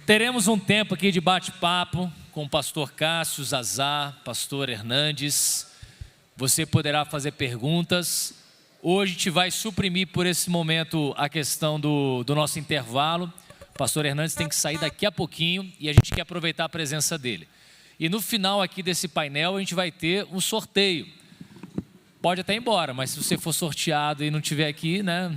Teremos um tempo aqui de bate-papo com o pastor Cássio, Zazá, pastor Hernandes. Você poderá fazer perguntas. Hoje a gente vai suprimir por esse momento a questão do nosso intervalo. O pastor Hernandes tem que sair daqui a pouquinho e a gente quer aproveitar a presença dele. E no final aqui desse painel a gente vai ter um sorteio. Pode até ir embora, mas se você for sorteado e não estiver aqui, né?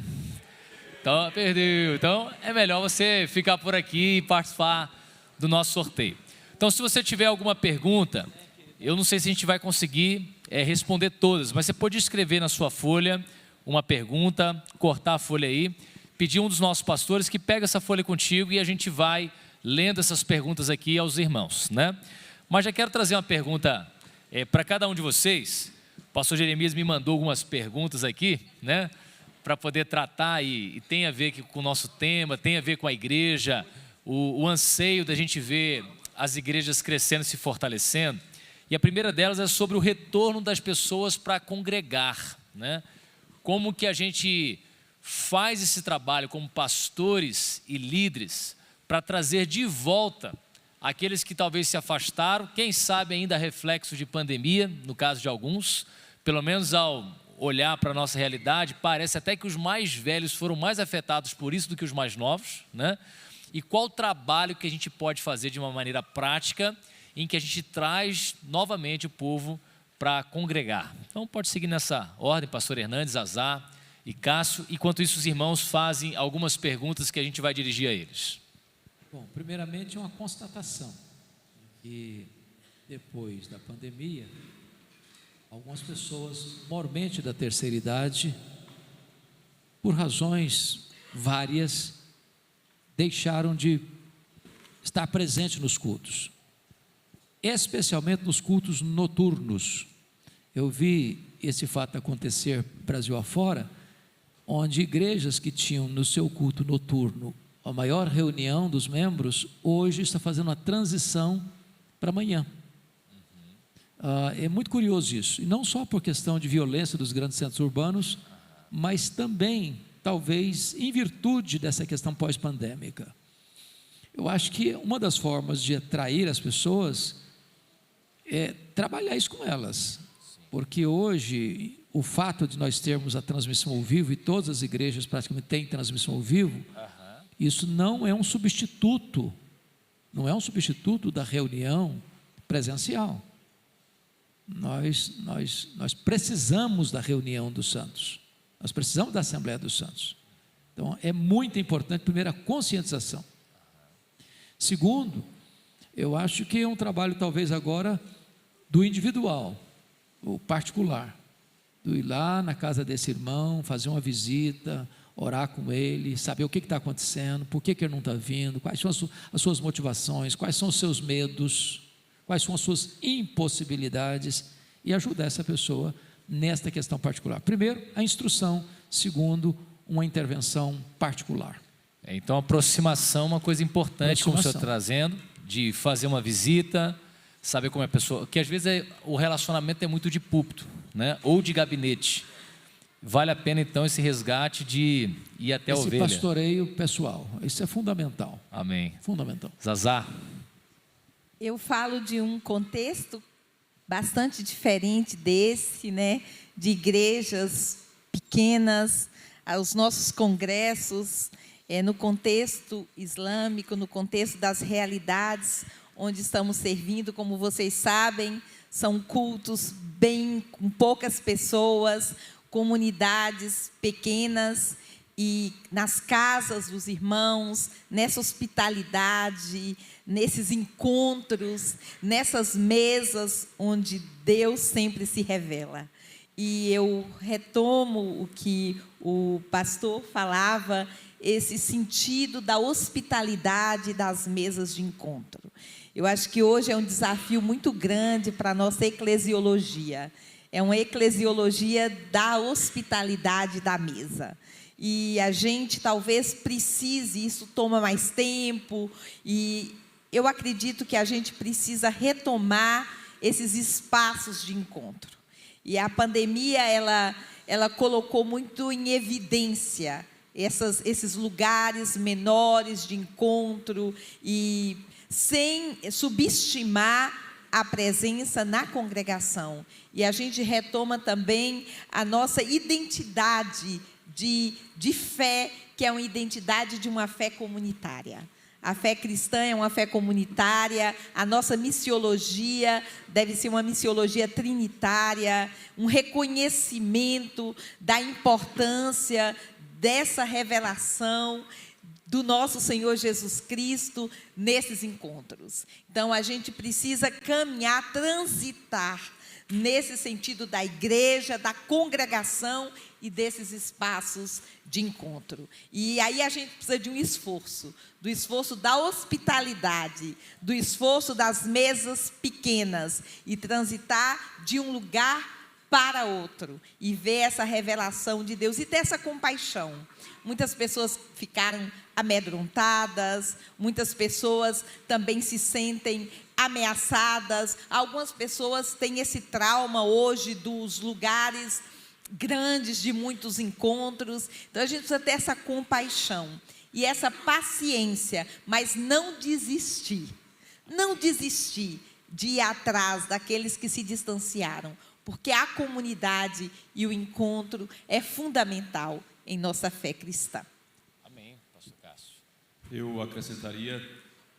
Então, perdeu. Então, é melhor você ficar por aqui e participar do nosso sorteio. Então, se você tiver alguma pergunta, eu não sei se a gente vai conseguir responder todas, mas você pode escrever na sua folha uma pergunta, cortar a folha aí, pedir um dos nossos pastores que pega essa folha contigo e a gente vai lendo essas perguntas aqui aos irmãos, né? Mas já quero trazer uma pergunta para cada um de vocês. O pastor Jeremias me mandou algumas perguntas aqui, né? Para poder tratar e tem a ver com o nosso tema, tem a ver com a igreja, o anseio da gente ver as igrejas crescendo e se fortalecendo. E a primeira delas é sobre o retorno das pessoas para congregar, né? Como que a gente faz esse trabalho como pastores e líderes para trazer de volta aqueles que talvez se afastaram, quem sabe ainda reflexo de pandemia, no caso de alguns, pelo menos ao olhar para a nossa realidade, parece até que os mais velhos foram mais afetados por isso do que os mais novos, né? E qual o trabalho que a gente pode fazer de uma maneira prática, em que a gente traz novamente o povo para congregar. Então pode seguir nessa ordem, pastor Hernandes, Zazá e Cássio, enquanto isso os irmãos fazem algumas perguntas que a gente vai dirigir a eles. Bom, primeiramente uma constatação, que depois da pandemia, algumas pessoas, mormente da terceira idade, por razões várias, deixaram de estar presente nos cultos, especialmente nos cultos noturnos. Eu vi esse fato acontecer Brasil afora, onde igrejas que tinham no seu culto noturno a maior reunião dos membros, hoje está fazendo uma transição para amanhã. É muito curioso isso, e não só por questão de violência dos grandes centros urbanos, mas também, talvez, em virtude dessa questão pós-pandêmica. Eu acho que uma das formas de atrair as pessoas é trabalhar isso com elas, porque hoje o fato de nós termos a transmissão ao vivo, e todas as igrejas praticamente têm transmissão ao vivo, isso não é um substituto, da reunião presencial. Nós precisamos da reunião dos santos, nós precisamos da Assembleia dos Santos. Então é muito importante, primeiro, a conscientização. Segundo, eu acho que é um trabalho talvez agora do individual, o particular, do ir lá na casa desse irmão, fazer uma visita, orar com ele, saber o que está acontecendo, por que ele não está vindo, quais são as suas motivações, quais são os seus medos, quais são as suas impossibilidades, e ajudar essa pessoa nesta questão particular. Primeiro, a instrução. Segundo, uma intervenção particular. Então, aproximação é uma coisa importante, como o senhor está trazendo, de fazer uma visita, saber como é a pessoa, que às vezes o relacionamento é muito de púlpito, né? Ou de gabinete. Vale a pena então esse resgate de ir até a ovelha. Esse pastoreio pessoal, isso é fundamental. Amém. Fundamental. Zazá. Eu falo de um contexto bastante diferente desse, né? De igrejas pequenas, os nossos congressos, no contexto islâmico, no contexto das realidades onde estamos servindo, como vocês sabem, são cultos com poucas pessoas, comunidades pequenas, e nas casas dos irmãos, nessa hospitalidade, nesses encontros, nessas mesas onde Deus sempre se revela. E eu retomo o que o pastor falava, esse sentido da hospitalidade das mesas de encontro. Eu acho que hoje é um desafio muito grande para a nossa eclesiologia. É uma eclesiologia da hospitalidade da mesa. E a gente talvez precise, isso toma mais tempo, e eu acredito que a gente precisa retomar esses espaços de encontro. E a pandemia, ela colocou muito em evidência esses lugares menores de encontro e sem subestimar a presença na congregação. E a gente retoma também a nossa identidade de fé, que é uma identidade de uma fé comunitária. A fé cristã é uma fé comunitária, a nossa missiologia deve ser uma missiologia trinitária, um reconhecimento da importância dessa revelação do nosso Senhor Jesus Cristo nesses encontros. Então, a gente precisa caminhar, transitar nesse sentido da igreja, da congregação e desses espaços de encontro. E aí a gente precisa de um esforço, do esforço da hospitalidade, do esforço das mesas pequenas e transitar de um lugar para outro e ver essa revelação de Deus e ter essa compaixão. Muitas pessoas ficaram amedrontadas, muitas pessoas também se sentem ameaçadas, algumas pessoas têm esse trauma hoje dos lugares grandes, de muitos encontros. Então a gente precisa ter essa compaixão e essa paciência, mas não desistir de ir atrás daqueles que se distanciaram, porque a comunidade e o encontro é fundamental em nossa fé cristã. Amém, pastor Cássio. Eu acrescentaria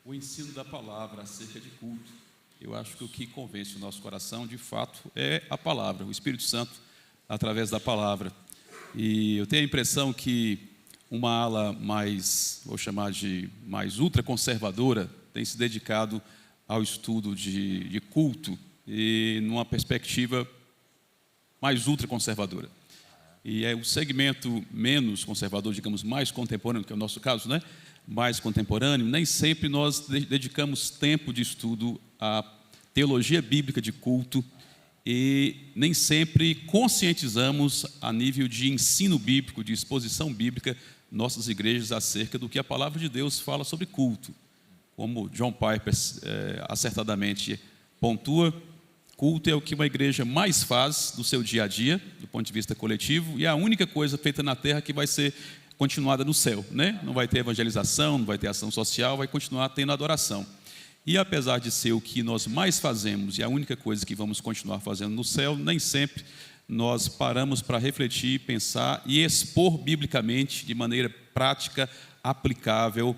o ensino da palavra acerca de culto. Eu acho que o que convence o nosso coração, de fato, é a palavra, o Espírito Santo, através da palavra. E eu tenho a impressão que uma ala mais, vou chamar de mais ultraconservadora, tem se dedicado ao estudo de culto e numa perspectiva mais ultraconservadora. E é o segmento menos conservador, digamos, mais contemporâneo, que é o nosso caso, né? Mais contemporâneo, nem sempre nós dedicamos tempo de estudo à teologia bíblica de culto e nem sempre conscientizamos a nível de ensino bíblico, de exposição bíblica, nossas igrejas acerca do que a palavra de Deus fala sobre culto. Como John Piper acertadamente pontua, culto é o que uma igreja mais faz do seu dia a dia, do ponto de vista coletivo, e é a única coisa feita na terra que vai ser continuada no céu, né? Não vai ter evangelização, não vai ter ação social, vai continuar tendo adoração. E apesar de ser o que nós mais fazemos e a única coisa que vamos continuar fazendo no céu, nem sempre nós paramos para refletir, pensar e expor biblicamente, de maneira prática, aplicável,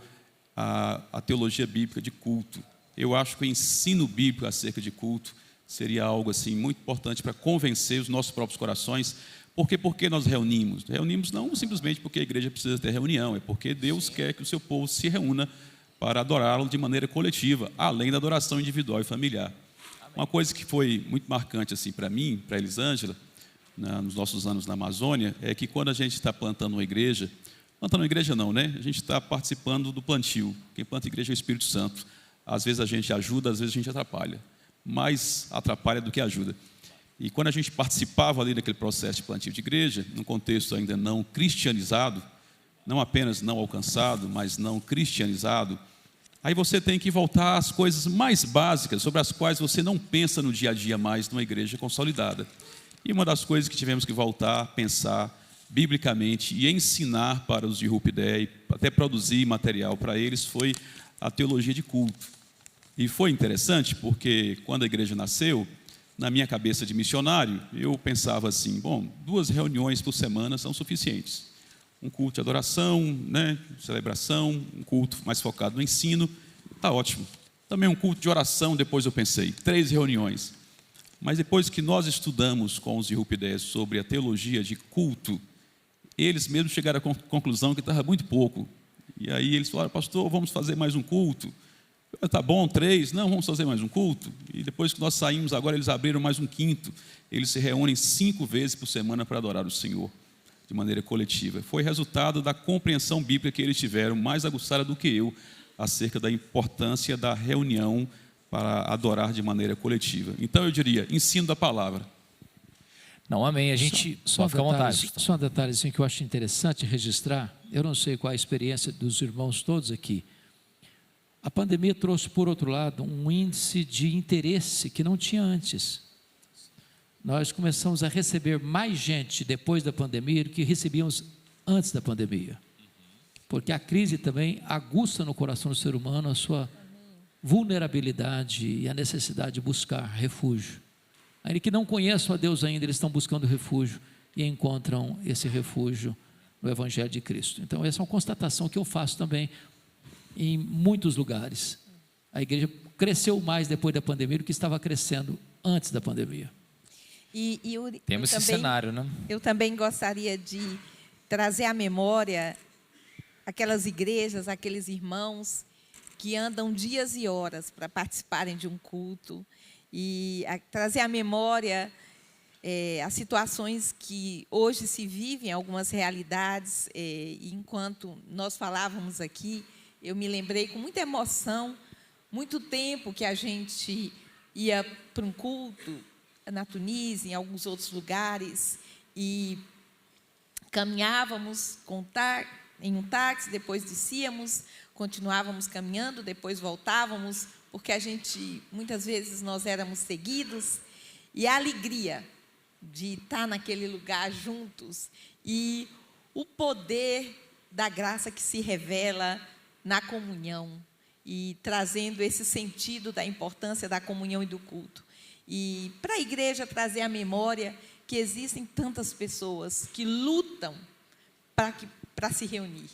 a teologia bíblica de culto. Eu acho que o ensino bíblico acerca de culto seria algo assim muito importante para convencer os nossos próprios corações. Por que nós reunimos? Reunimos não simplesmente porque a igreja precisa ter reunião, é porque Deus quer que o seu povo se reúna para adorá-lo de maneira coletiva, além da adoração individual e familiar. Uma coisa que foi muito marcante assim para mim, para a Elisângela, nos nossos anos na Amazônia, é que quando a gente está plantando uma igreja não, né? A gente está participando do plantio. Quem planta a igreja é o Espírito Santo. Às vezes a gente ajuda, às vezes a gente atrapalha. Mais atrapalha do que ajuda. E quando a gente participava ali daquele processo de plantio de igreja, num contexto ainda não cristianizado, não apenas não alcançado, mas não cristianizado, aí você tem que voltar às coisas mais básicas, sobre as quais você não pensa no dia a dia mais numa igreja consolidada. E uma das coisas que tivemos que voltar a pensar biblicamente e ensinar para os de Rupidé, e até produzir material para eles, foi a teologia de culto. E foi interessante porque quando a igreja nasceu, na minha cabeça de missionário, eu pensava assim, bom, 2 reuniões por semana são suficientes. Um culto de adoração, né, celebração, um culto mais focado no ensino, está ótimo. Também um culto de oração, depois eu pensei, 3 reuniões. Mas depois que nós estudamos com os de Rupidé sobre a teologia de culto, eles mesmos chegaram à conclusão que estava muito pouco. E aí eles falaram, pastor, vamos fazer mais um culto. Tá bom, 3, não, vamos fazer mais um culto. E depois que nós saímos agora, eles abriram mais um 5º. Eles se reúnem 5 vezes por semana para adorar o Senhor, de maneira coletiva. Foi resultado da compreensão bíblica que eles tiveram, mais aguçada do que eu, acerca da importância da reunião para adorar de maneira coletiva. Então eu diria, ensino da palavra. Não, amém. A gente só fica à vontade. Só um detalhe assim, que eu acho interessante registrar. Eu não sei qual a experiência dos irmãos todos aqui. A pandemia trouxe, por outro lado, um índice de interesse que não tinha antes. Nós começamos a receber mais gente depois da pandemia do que recebíamos antes da pandemia. Porque a crise também aguça no coração do ser humano a sua vulnerabilidade e a necessidade de buscar refúgio. Ainda que não conheçam a Deus ainda, eles estão buscando refúgio e encontram esse refúgio no Evangelho de Cristo. Então, essa é uma constatação que eu faço também em muitos lugares. A igreja cresceu mais depois da pandemia do que estava crescendo antes da pandemia. Temos esse cenário, né? Eu também gostaria de trazer à memória aquelas igrejas, aqueles irmãos que andam dias e horas para participarem de um culto e trazer à memória as situações que hoje se vivem, algumas realidades. E enquanto nós falávamos aqui, eu me lembrei com muita emoção, muito tempo que a gente ia para um culto na Tunísia, em alguns outros lugares, e caminhávamos em um táxi, depois descíamos, continuávamos caminhando, depois voltávamos, porque muitas vezes nós éramos seguidos, e a alegria de estar naquele lugar juntos, e o poder da graça que se revela na comunhão, e trazendo esse sentido da importância da comunhão e do culto. E para a igreja trazer à memória que existem tantas pessoas que lutam para se reunir.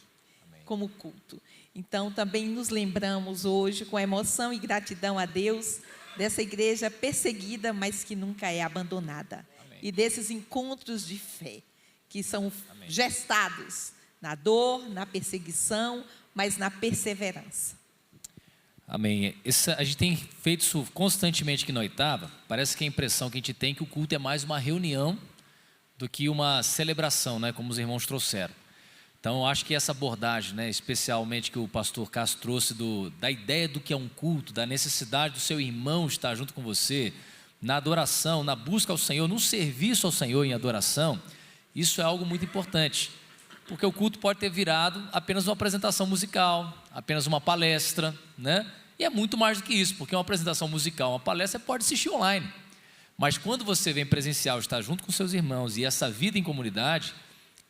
Amém. Como culto. Então, também nos lembramos hoje, com emoção e gratidão a Deus, dessa igreja perseguida, mas que nunca é abandonada. Amém. E desses encontros de fé, que são Amém. Gestados na dor, na perseguição, mas na perseverança. Amém. A gente tem feito isso constantemente aqui na Oitava. Parece que a impressão que a gente tem é que o culto é mais uma reunião do que uma celebração, né, como os irmãos trouxeram. Então, eu acho que essa abordagem, né, especialmente que o pastor Cássio trouxe da ideia do que é um culto, da necessidade do seu irmão estar junto com você, na adoração, na busca ao Senhor, no serviço ao Senhor em adoração, isso é algo muito importante. Porque o culto pode ter virado apenas uma apresentação musical, apenas uma palestra, né? E é muito mais do que isso, porque uma apresentação musical, uma palestra, você pode assistir online. Mas quando você vem presencial, estar junto com seus irmãos e essa vida em comunidade,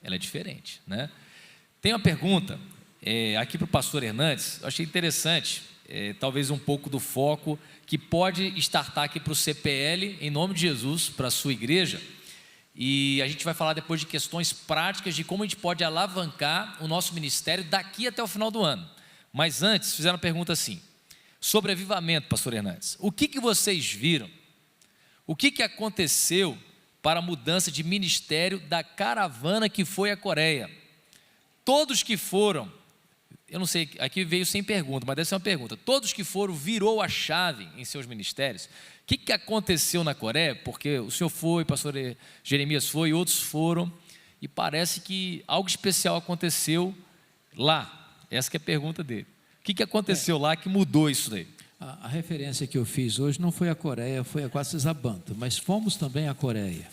ela é diferente, né? Tem uma pergunta aqui para o pastor Hernandes, eu achei interessante, talvez um pouco do foco que pode startar aqui para o CPL, em nome de Jesus, para a sua igreja. E a gente vai falar depois de questões práticas de como a gente pode alavancar o nosso ministério daqui até o final do ano. Mas antes, fizeram uma pergunta assim, sobre avivamento, pastor Hernandes. O que vocês viram? O que aconteceu para a mudança de ministério da caravana que foi à Coreia? Todos que foram, eu não sei, aqui veio sem pergunta, mas deve ser uma pergunta. Todos que foram, virou a chave em seus ministérios? O que aconteceu na Coreia? Porque o senhor foi, pastor Jeremias foi, outros foram, e parece que algo especial aconteceu lá. Essa que é a pergunta dele. O que aconteceu lá que mudou isso daí? A referência que eu fiz hoje não foi a Coreia, foi a Quatzilabanta, mas fomos também à Coreia.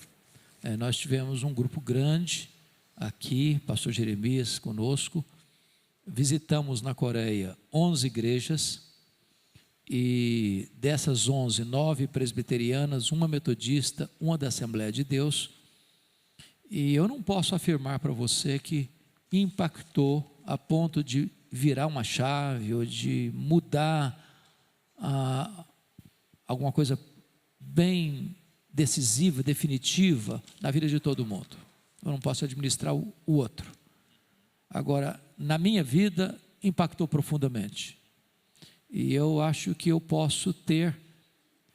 Nós tivemos um grupo grande aqui, pastor Jeremias conosco, visitamos na Coreia 11 igrejas, e dessas 11, 9 presbiterianas, uma metodista, uma da Assembleia de Deus, e eu não posso afirmar para você que impactou a ponto de virar uma chave ou de mudar alguma coisa bem decisiva, definitiva na vida de todo mundo. Eu não posso administrar o outro. Agora, na minha vida, impactou profundamente. E eu acho que eu posso ter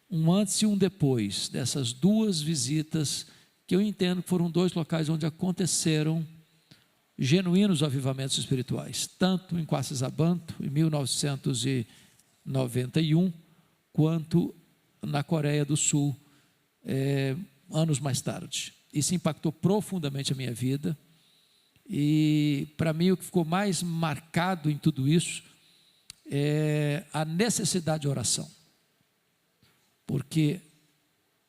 um antes e um depois dessas duas visitas, que eu entendo que foram dois locais onde aconteceram genuínos avivamentos espirituais, tanto em Quatzilabanta, em 1991, quanto na Coreia do Sul, anos mais tarde. Isso impactou profundamente a minha vida, e para mim o que ficou mais marcado em tudo isso é a necessidade de oração, porque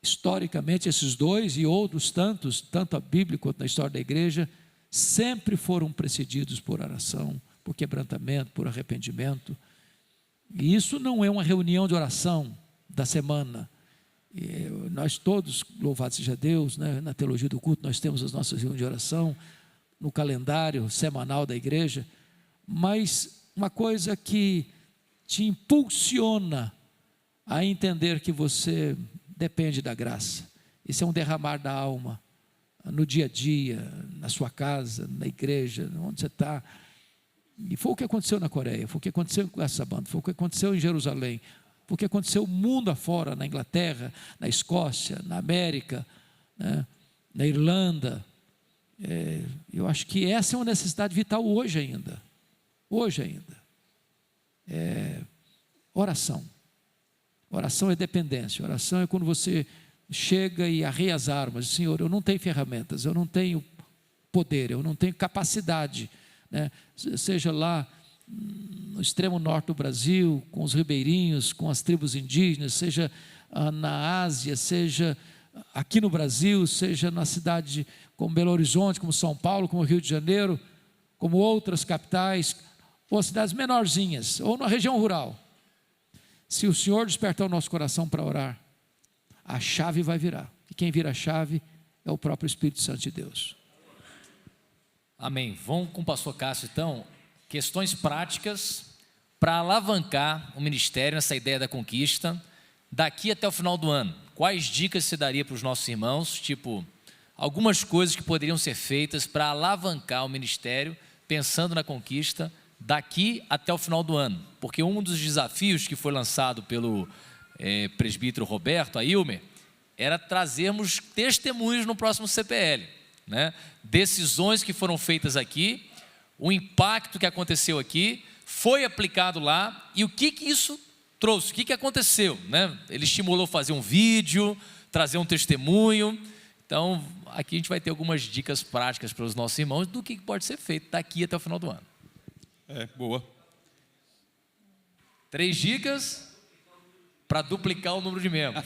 historicamente esses dois e outros tantos, tanto a Bíblia quanto na história da igreja, sempre foram precedidos por oração, por quebrantamento, por arrependimento. E isso não é uma reunião de oração da semana. Nós todos, louvado seja Deus, né, na teologia do culto nós temos as nossas reuniões de oração, no calendário semanal da igreja, mas uma coisa que te impulsiona a entender que você depende da graça. Isso é um derramar da alma, no dia a dia, na sua casa, na igreja, onde você está. E foi o que aconteceu na Coreia, foi o que aconteceu com essa banda, foi o que aconteceu em Jerusalém, foi o que aconteceu mundo afora, na Inglaterra, na Escócia, na América, né, na Irlanda. Eu acho que essa é uma necessidade vital hoje ainda. Hoje ainda. Oração. Oração é dependência. Oração é quando você chega e arreia as armas. Senhor, eu não tenho ferramentas, eu não tenho poder, eu não tenho capacidade, né? Seja lá no extremo norte do Brasil, com os ribeirinhos, com as tribos indígenas, seja na Ásia, seja aqui no Brasil, seja na cidade como Belo Horizonte, como São Paulo, como Rio de Janeiro, como outras capitais, ou cidades menorzinhas, ou na região rural. Se o Senhor despertar o nosso coração para orar, a chave vai virar. E quem vira a chave é o próprio Espírito Santo de Deus. Amém. Vamos com o pastor Cássio, então, questões práticas para alavancar o ministério nessa ideia da conquista daqui até o final do ano. Quais dicas você daria para os nossos irmãos? Tipo, algumas coisas que poderiam ser feitas para alavancar o ministério, pensando na conquista daqui até o final do ano. Porque um dos desafios que foi lançado pelo presbítero Roberto, a Ilmer, era trazermos testemunhos no próximo CPL, né? Decisões que foram feitas aqui, o impacto que aconteceu aqui, foi aplicado lá, e o que isso trouxe, o que aconteceu, né? Ele estimulou fazer um vídeo, trazer um testemunho. Então, aqui a gente vai ter algumas dicas práticas para os nossos irmãos do que pode ser feito daqui até o final do ano. Boa. 3 dicas para duplicar o número de membros.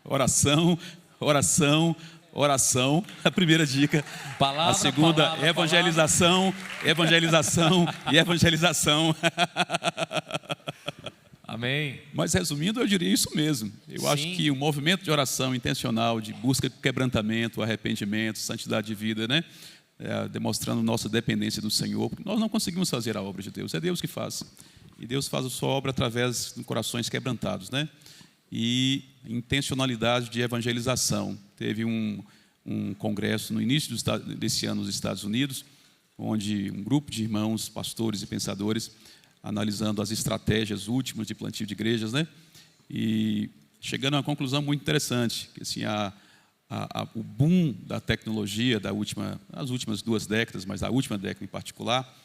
Oração, oração, oração, a primeira dica. Palavra, a segunda, palavra, evangelização, evangelização e evangelização. Amém. Mas resumindo, eu diria isso mesmo. Eu acho que o movimento de oração intencional, de busca de quebrantamento, arrependimento, santidade de vida, né? Demonstrando nossa dependência do Senhor, porque nós não conseguimos fazer a obra de Deus, é Deus que faz. E Deus faz a sua obra através de corações quebrantados, né? E intencionalidade de evangelização. Teve um congresso no início desse ano nos Estados Unidos, onde um grupo de irmãos, pastores e pensadores, analisando as estratégias últimas de plantio de igrejas, né? E chegando a uma conclusão muito interessante, que assim, o boom da tecnologia das últimas 2 décadas, mas a última década em particular,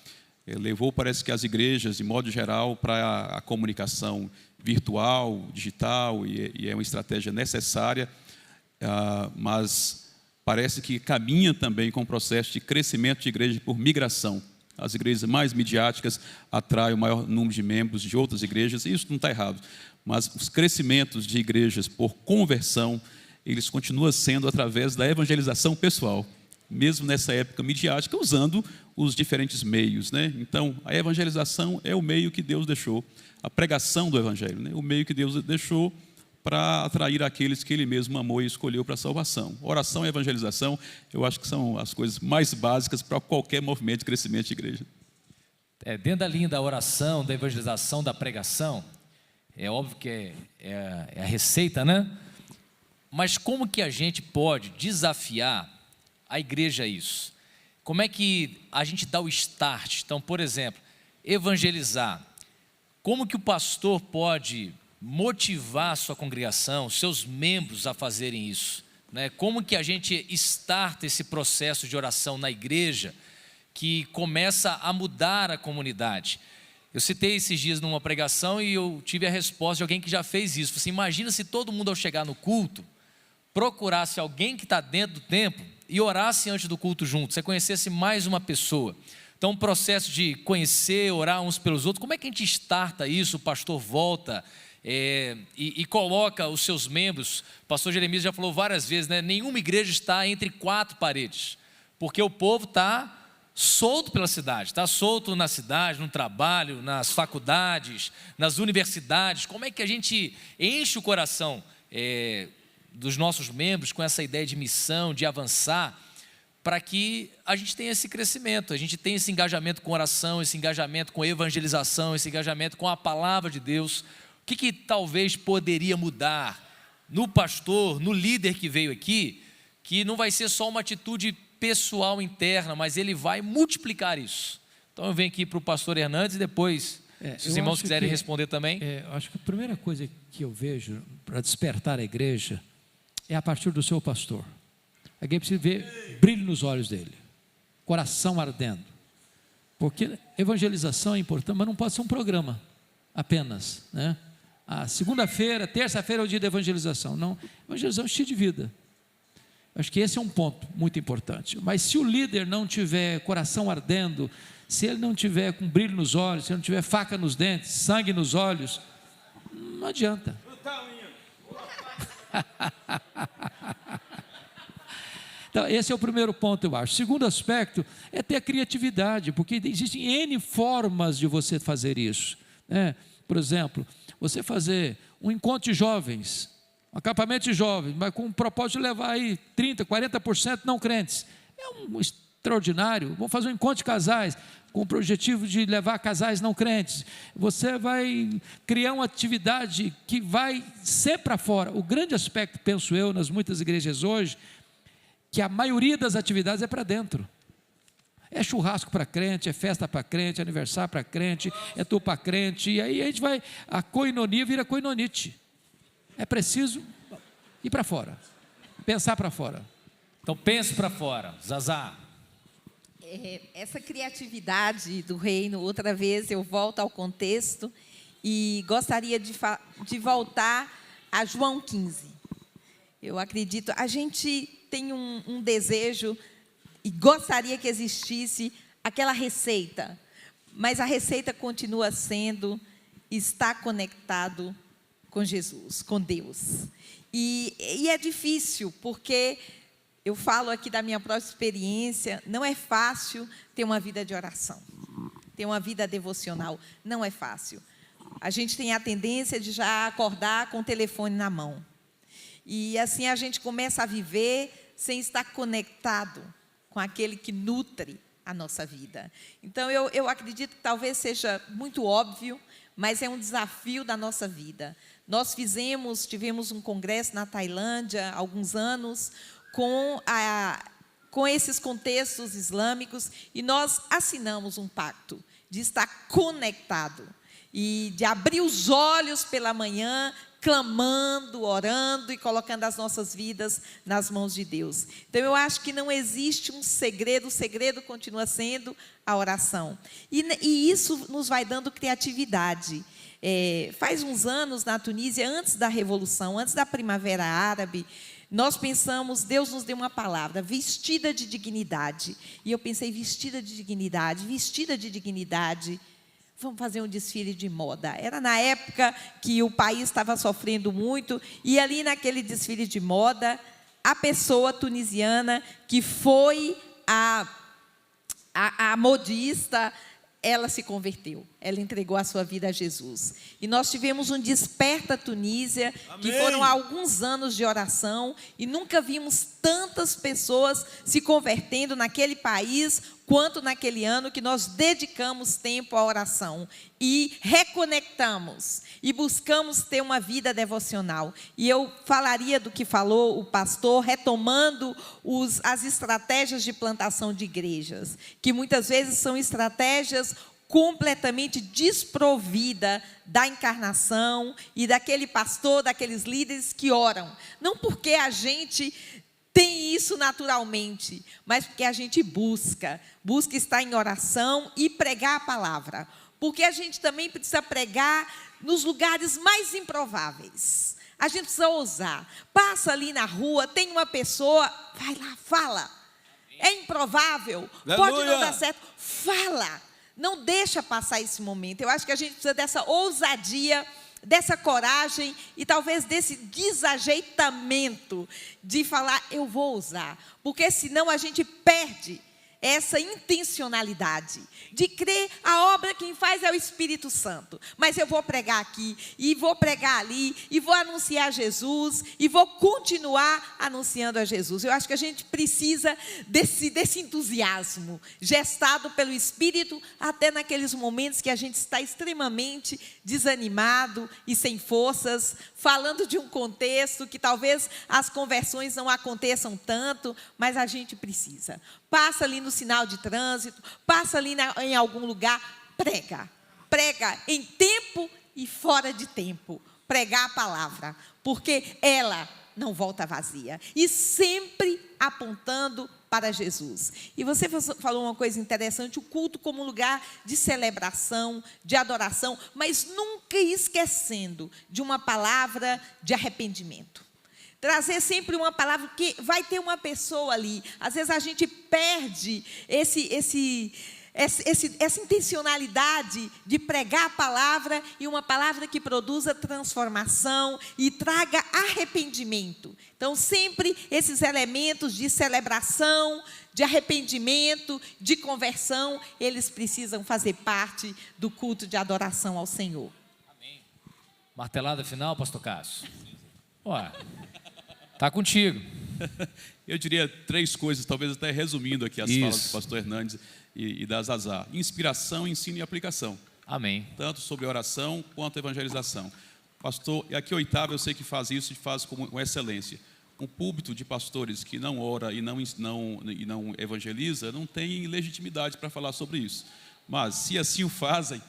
levou, parece que as igrejas, de modo geral, para a comunicação virtual, digital, e é uma estratégia necessária, mas parece que caminha também com o processo de crescimento de igreja por migração. As igrejas mais midiáticas atraem o maior número de membros de outras igrejas, e isso não está errado. Mas os crescimentos de igrejas por conversão, eles continuam sendo através da evangelização pessoal, mesmo nessa época midiática, usando os diferentes meios, né? Então, a evangelização é o meio que Deus deixou, a pregação do evangelho, né? O meio que Deus deixou para atrair aqueles que Ele mesmo amou e escolheu para a salvação. Oração e evangelização, eu acho que são as coisas mais básicas para qualquer movimento de crescimento de igreja. Dentro da linha da oração, da evangelização, da pregação, é óbvio que é a receita, né? Mas como que a gente pode desafiar a igreja a isso? Como é que a gente dá o start? Então, por exemplo, evangelizar. Como que o pastor pode motivar a sua congregação, seus membros a fazerem isso, né? Como que a gente starta esse processo de oração na igreja que começa a mudar a comunidade? Eu citei esses dias numa pregação e eu tive a resposta de alguém que já fez isso. Assim, imagina se todo mundo ao chegar no culto procurasse alguém que está dentro do templo e orasse antes do culto junto, você conhecesse mais uma pessoa. Então, um processo de conhecer, orar uns pelos outros, como é que a gente starta isso? O pastor volta e coloca os seus membros. O pastor Jeremias já falou várias vezes, né? Nenhuma igreja está entre 4 paredes, porque o povo está solto pela cidade, está solto na cidade, no trabalho, nas faculdades, nas universidades. Como é que a gente enche o coração dos nossos membros com essa ideia de missão, de avançar, para que a gente tenha esse crescimento, a gente tenha esse engajamento com oração, esse engajamento com evangelização, esse engajamento com a palavra de Deus. O que talvez poderia mudar no pastor, no líder que veio aqui, que não vai ser só uma atitude pessoal interna, mas ele vai multiplicar isso? Então eu venho aqui para o pastor Hernandes e depois, se os irmãos quiserem responder também. Eu acho que a primeira coisa que eu vejo para despertar a igreja é a partir do seu pastor. Alguém precisa ver brilho nos olhos dele, coração ardendo, porque evangelização é importante, mas não pode ser um programa apenas, né? A segunda-feira, terça-feira é o dia da evangelização. Não, evangelização é um estilo de vida. Acho que esse é um ponto muito importante. Mas se o líder não tiver coração ardendo, se ele não tiver com brilho nos olhos, se ele não tiver faca nos dentes, sangue nos olhos, não adianta. Então, esse é o primeiro ponto, eu acho. O segundo aspecto é ter a criatividade, porque existem N formas de você fazer isso, né? Por exemplo, você fazer um encontro de jovens, um acampamento de jovens, mas com o propósito de levar aí 30%, 40% não crentes. É um extraordinário. Vamos fazer um encontro de casais, com o objetivo de levar casais não crentes. Você vai criar uma atividade que vai ser para fora. O grande aspecto, penso eu, nas muitas igrejas hoje, que a maioria das atividades é para dentro. É churrasco para crente, é festa para crente, é aniversário para crente, é tour para crente, e aí a gente vai, a koinonia vira koinonite. É preciso ir para fora, pensar para fora. Então pense para fora, Zazá. Essa criatividade do reino, outra vez eu volto ao contexto e gostaria de voltar a João 15. Eu acredito, a gente tem um desejo e gostaria que existisse aquela receita, mas a receita continua sendo estar conectado com Jesus, com Deus. E é difícil, porque eu falo aqui da minha própria experiência, não é fácil ter uma vida de oração, ter uma vida devocional, não é fácil. A gente tem a tendência de já acordar com o telefone na mão. E assim a gente começa a viver sem estar conectado com aquele que nutre a nossa vida. Então, eu acredito que talvez seja muito óbvio, mas é um desafio da nossa vida. Nós tivemos um congresso na Tailândia há alguns anos, com esses contextos islâmicos, e nós assinamos um pacto de estar conectado e de abrir os olhos pela manhã, clamando, orando e colocando as nossas vidas nas mãos de Deus. Então, eu acho que não existe um segredo, o segredo continua sendo a oração. E isso nos vai dando criatividade. Faz uns anos, na Tunísia, antes da Revolução, antes da Primavera Árabe, nós pensamos, Deus nos deu uma palavra, vestida de dignidade. E eu pensei, vestida de dignidade, vamos fazer um desfile de moda. Era na época que o país estava sofrendo muito, e ali naquele desfile de moda, a pessoa tunisiana que foi a modista, ela se converteu, ela entregou a sua vida a Jesus. E nós tivemos um Desperta Tunísia, que foram alguns anos de oração, e nunca vimos tantas pessoas se convertendo naquele país, quanto naquele ano que nós dedicamos tempo à oração e reconectamos e buscamos ter uma vida devocional. E eu falaria do que falou o pastor, retomando as estratégias de plantação de igrejas, que muitas vezes são estratégias completamente desprovida da encarnação e daquele pastor, daqueles líderes que oram. Não porque a gente tem isso naturalmente, mas porque a gente busca estar em oração e pregar a palavra. Porque a gente também precisa pregar nos lugares mais improváveis. A gente precisa ousar. Passa ali na rua, tem uma pessoa, vai lá, fala. É improvável, pode não dar certo, fala. Não deixa passar esse momento. Eu acho que a gente precisa dessa ousadia, dessa coragem e talvez desse desajeitamento de falar, eu vou usar. Porque senão a gente perde essa intencionalidade de crer a obra quem faz é o Espírito Santo. Mas eu vou pregar aqui, e vou pregar ali, e vou anunciar Jesus, e vou continuar anunciando a Jesus. Eu acho que a gente precisa desse entusiasmo gestado pelo Espírito, até naqueles momentos que a gente está extremamente desanimado e sem forças, falando de um contexto que talvez as conversões não aconteçam tanto, mas a gente precisa. Passa ali no sinal de trânsito, passa ali em algum lugar, prega. Prega em tempo e fora de tempo. Pregar a palavra, porque ela não volta vazia. E sempre apontando para Jesus. E você falou uma coisa interessante, o culto como lugar de celebração, de adoração, mas nunca esquecendo de uma palavra de arrependimento. Trazer sempre uma palavra, que vai ter uma pessoa ali. Às vezes a gente perde essa intencionalidade de pregar a palavra, e uma palavra que produza transformação e traga arrependimento. Então, sempre esses elementos de celebração, de arrependimento, de conversão, eles precisam fazer parte do culto de adoração ao Senhor. Amém. Martelada final, pastor Cássio? Ué, tá contigo. Eu diria 3 coisas, talvez até resumindo aqui as falas do pastor Hernandes e da Zazá. Inspiração, ensino e aplicação. Amém. Tanto sobre oração quanto evangelização. Pastor, e aqui Oitava eu sei que faz isso e faz com excelência. Um púlpito de pastores que não ora e não evangeliza não tem legitimidade para falar sobre isso. Mas se assim o fazem,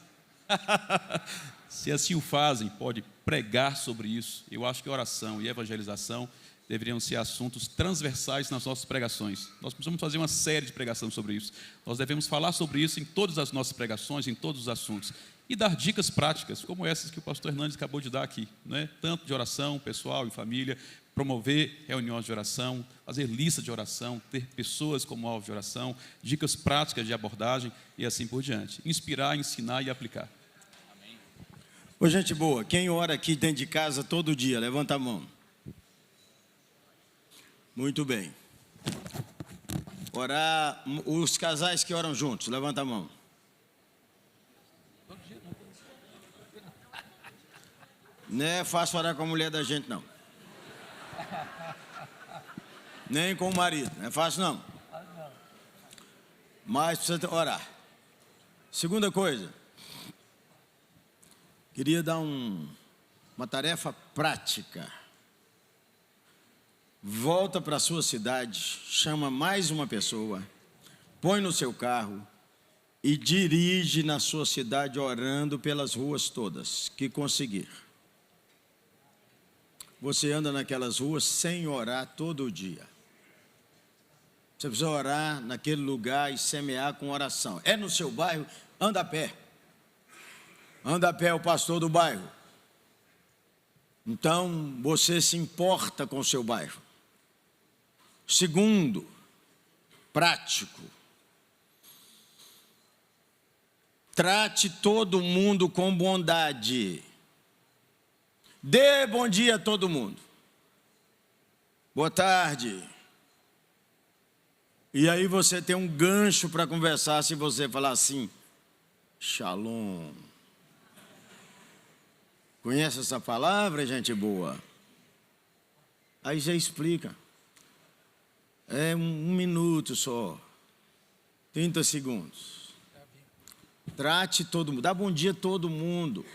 pode pregar sobre isso. Eu acho que oração e evangelização deveriam ser assuntos transversais nas nossas pregações. Nós precisamos fazer uma série de pregações sobre isso. Nós devemos falar sobre isso em todas as nossas pregações, em todos os assuntos. E dar dicas práticas, como essas que o pastor Hernandes acabou de dar aqui, né? Tanto de oração, pessoal e família, promover reuniões de oração, fazer lista de oração, ter pessoas como alvo de oração, dicas práticas de abordagem e assim por diante. Inspirar, ensinar e aplicar. Ô, gente boa, quem ora aqui dentro de casa todo dia, levanta a mão. Muito bem. Orar, os casais que oram juntos, levanta a mão. Não é fácil orar com a mulher da gente, não. Nem com o marido, não é fácil, não. Mas precisa orar. Segunda coisa, queria dar uma tarefa prática. Volta para a sua cidade, chama mais uma pessoa, põe no seu carro e dirige na sua cidade orando pelas ruas todas que conseguir. Você anda naquelas ruas sem orar todo dia. Você precisa orar naquele lugar e semear com oração. É no seu bairro, anda a pé. Anda a pé é o pastor do bairro. Então, você se importa com o seu bairro. Segundo, prático. Trate todo mundo com bondade. Dê bom dia a todo mundo. Boa tarde. E aí você tem um gancho para conversar se você falar assim, Shalom. Conhece essa palavra, gente boa? Aí já explica. É um minuto só. 30 segundos. Trate todo mundo. Dá bom dia a todo mundo.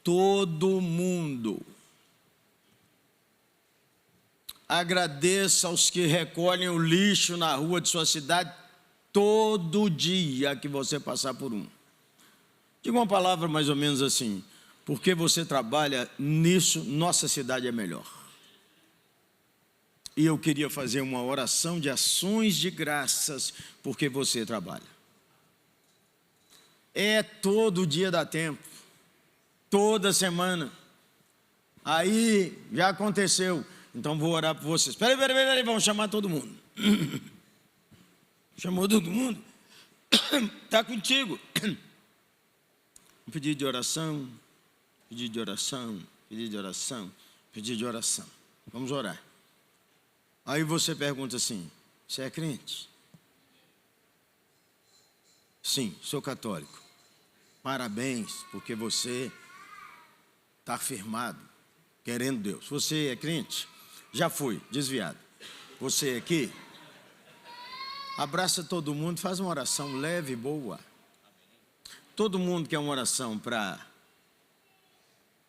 Todo mundo. Agradeça aos que recolhem o lixo na rua de sua cidade todo dia que você passar por um. Diga uma palavra mais ou menos assim. Porque você trabalha nisso, nossa cidade é melhor. E eu queria fazer uma oração de ações de graças porque você trabalha. É todo dia dá tempo. Toda semana. Aí já aconteceu. Então vou orar por vocês. Peraí, vamos chamar todo mundo. Chamou todo mundo? Está contigo. Um pedido de oração, pedido de oração, pedido de oração, pedido de oração. Vamos orar. Aí você pergunta assim, você é crente? Sim, sou católico. Parabéns, porque você está firmado, querendo Deus. Você é crente? Já fui, desviado. Você aqui? Abraça todo mundo, faz uma oração leve e boa. Todo mundo quer uma oração para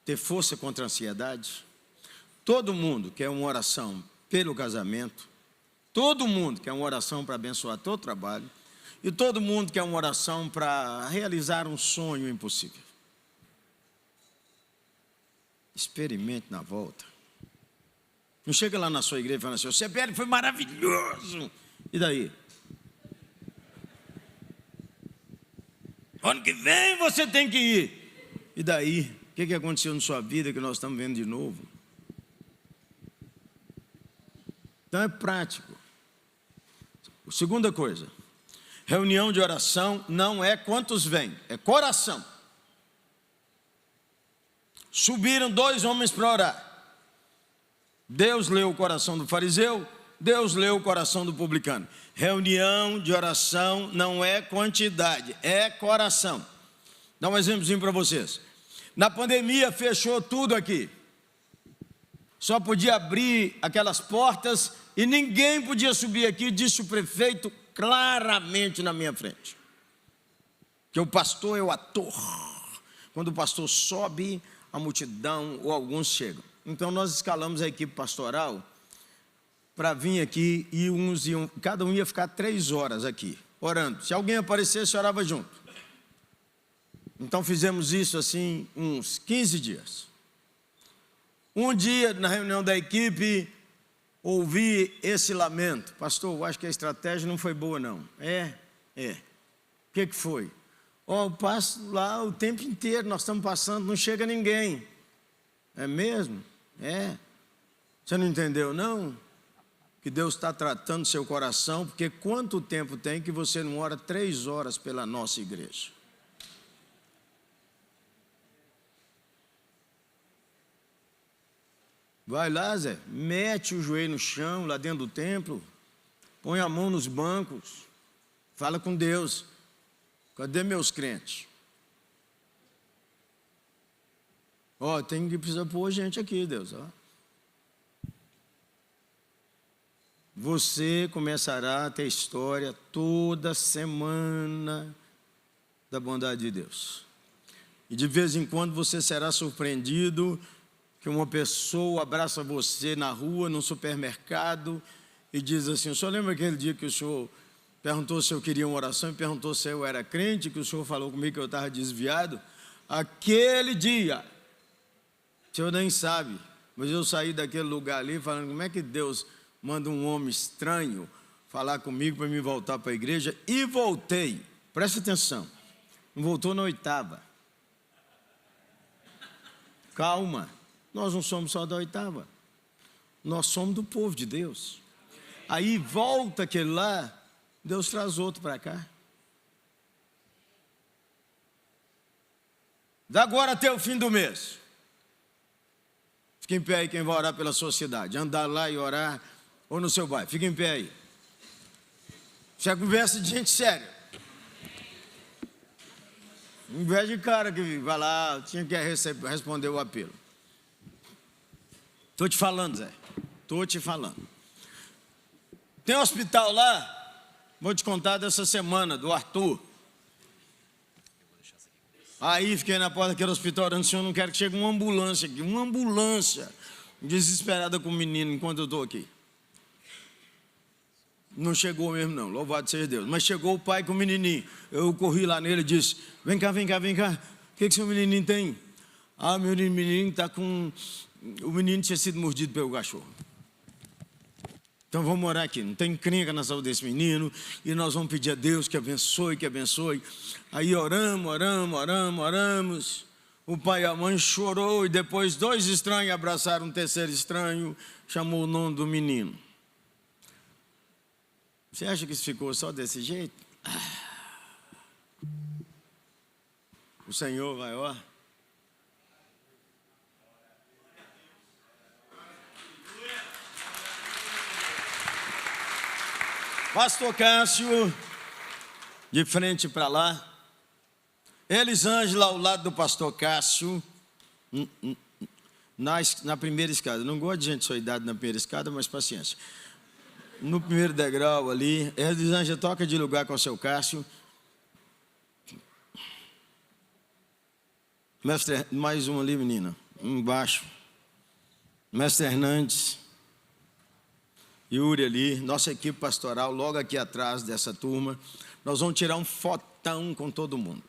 ter força contra a ansiedade. Todo mundo quer uma oração pelo casamento. Todo mundo quer uma oração para abençoar todo o trabalho. E todo mundo quer uma oração para realizar um sonho impossível. Experimente na volta. Não chega lá na sua igreja e fala assim: o CPL foi maravilhoso. E daí? Ano que vem você tem que ir. E daí? O que aconteceu na sua vida que nós estamos vendo de novo? Então é prático. Segunda coisa, reunião de oração não é quantos vêm, é coração. Subiram 2 homens para orar. Deus leu o coração do fariseu, Deus leu o coração do publicano. Reunião de oração não é quantidade, é coração. Dá um exemplozinho para vocês. Na pandemia fechou tudo aqui. Só podia abrir aquelas portas e ninguém podia subir aqui, disse o prefeito claramente na minha frente. Que o pastor é o ator. Quando o pastor sobe, a multidão ou alguns chegam. Então nós escalamos a equipe pastoral para vir aqui e cada um ia ficar 3 horas aqui, orando. Se alguém aparecesse, orava junto. Então fizemos isso assim uns 15 dias. Um dia, na reunião da equipe, ouvi esse lamento: pastor, eu acho que a estratégia não foi boa não. O que foi? Eu passo lá o tempo inteiro, nós estamos passando, não chega ninguém. É mesmo? Você não entendeu não? Que Deus está tratando seu coração, porque quanto tempo tem que você não ora 3 horas pela nossa igreja? Vai lá, Zé, mete o joelho no chão, lá dentro do templo, põe a mão nos bancos, fala com Deus: cadê meus crentes? Tem que precisar pôr gente aqui, Deus, Você começará a ter história toda semana da bondade de Deus. E de vez em quando você será surpreendido que uma pessoa abraça você na rua, no supermercado, e diz assim: o senhor lembra aquele dia que o senhor perguntou se eu queria uma oração e perguntou se eu era crente, que o senhor falou comigo que eu estava desviado? Aquele dia, o senhor nem sabe, mas eu saí daquele lugar ali falando: como é que Deus manda um homem estranho falar comigo para me voltar para a igreja? E voltei. Presta atenção, não voltou na 8ª. Calma, nós não somos só da 8ª, nós somos do povo de Deus. Aí volta aquele lá, Deus traz outro para cá. Da agora até o fim do mês. Fique em pé aí quem vai orar pela sua cidade, andar lá e orar, ou no seu bairro, fique em pé aí. Isso é conversa de gente séria. Em vez de cara que vai lá, tinha que responder o apelo. Estou te falando, Zé, estou te falando. Tem um hospital lá, vou te contar dessa semana, do Arthur. Aí fiquei na porta daquele hospital orando: senhor, não quero que chegue uma ambulância aqui, uma ambulância, desesperada com o menino enquanto eu estou aqui. Não chegou mesmo não, louvado seja Deus. Mas chegou o pai com o menininho. Eu corri lá nele e disse: vem cá, vem cá, vem cá. O que seu menininho tem? Meu menininho está com... O menino tinha sido mordido pelo cachorro. Então vamos orar aqui, não tem encrenca na saúde desse menino, e nós vamos pedir a Deus que abençoe, que abençoe. Aí oramos. O pai e a mãe chorou, e depois 2 estranhos abraçaram um terceiro estranho, chamou o nome do menino. Você acha que isso ficou só desse jeito? O Senhor vai, Pastor Cássio, de frente para lá. Elisângela ao lado do pastor Cássio, na primeira escada. Não gosto de gente de sua idade na primeira escada, mas paciência. No primeiro degrau ali, Elisângela toca de lugar com o seu Cássio. Mestre, mais um ali, menina, embaixo. Mestre Hernandes, Yuri ali, nossa equipe pastoral, logo aqui atrás dessa turma. Nós vamos tirar um fotão com todo mundo.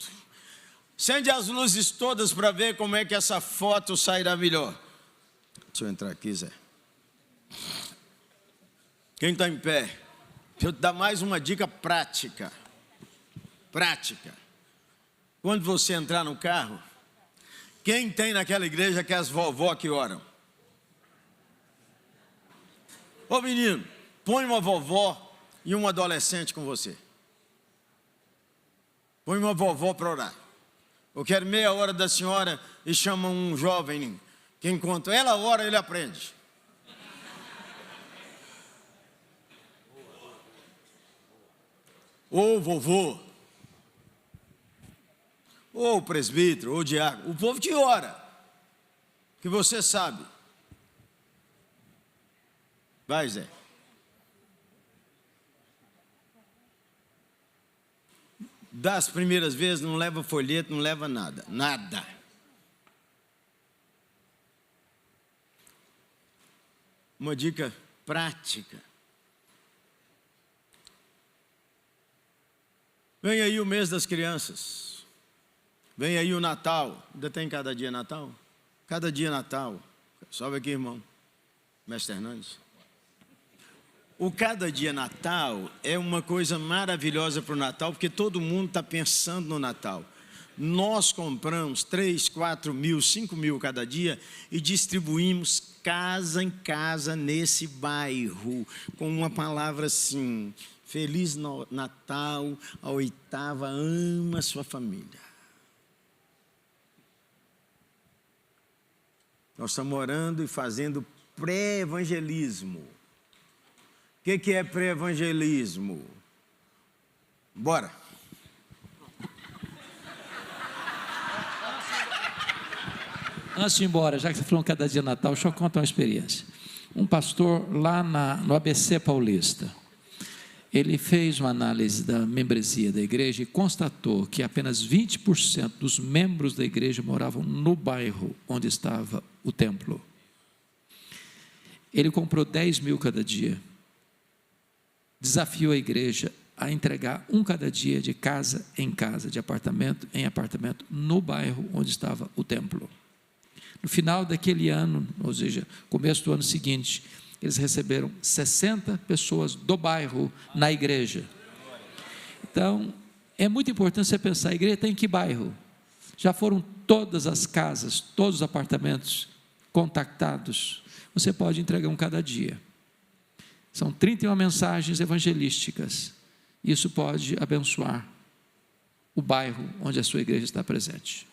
Acende as luzes todas para ver como é que essa foto sairá melhor. Deixa eu entrar aqui, Zé. Quem está em pé? Deixa eu te dar mais uma dica prática. Prática. Quando você entrar no carro, quem tem naquela igreja que é as vovó que oram? Ô menino, põe uma vovó e um adolescente com você. Põe uma vovó para orar. Eu quero meia hora da senhora e chama um jovem que enquanto ela ora, ele aprende. Ou vovô, ou presbítero, ou diácono. O povo te ora, que você sabe. Vai, Zé. Das primeiras vezes não leva folheto, não leva nada. Nada. Uma dica prática. Vem aí o mês das crianças. Vem aí o Natal. Ainda tem cada dia Natal? Cada dia Natal. Sobe aqui, irmão. Mestre Hernandes. O cada dia Natal é uma coisa maravilhosa para o Natal, porque todo mundo está pensando no Natal. Nós compramos 3, 4 mil, 5 mil cada dia e distribuímos casa em casa nesse bairro, com uma palavra assim: Feliz Natal, a oitava ama sua família. Nós estamos orando e fazendo pré-evangelismo. O que é pré-evangelismo? Bora. Antes de ir embora, já que você falou cada dia Natal, deixa eu contar uma experiência. Um pastor lá no ABC Paulista, ele fez uma análise da membresia da igreja e constatou que apenas 20% dos membros da igreja moravam no bairro onde estava o templo. Ele comprou 10 mil cada dia. Desafiou a igreja a entregar um cada dia de casa em casa, de apartamento em apartamento, no bairro onde estava o templo. No final daquele ano, ou seja, começo do ano seguinte, eles receberam 60 pessoas do bairro na igreja. Então, é muito importante você pensar, a igreja está em que bairro? Já foram todas as casas, todos os apartamentos contactados? Você pode entregar um cada dia. São 31 mensagens evangelísticas. Isso pode abençoar o bairro onde a sua igreja está presente.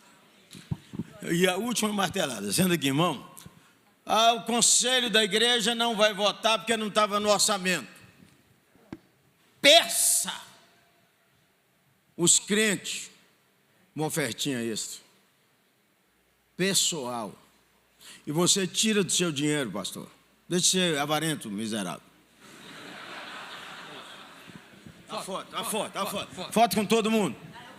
E a última martelada, sendo aqui, irmão. O conselho da igreja não vai votar porque não estava no orçamento. Peça os crentes uma ofertinha extra. Pessoal. E você tira do seu dinheiro, pastor. Deixa de ser avarento, miserável. A foto com todo mundo.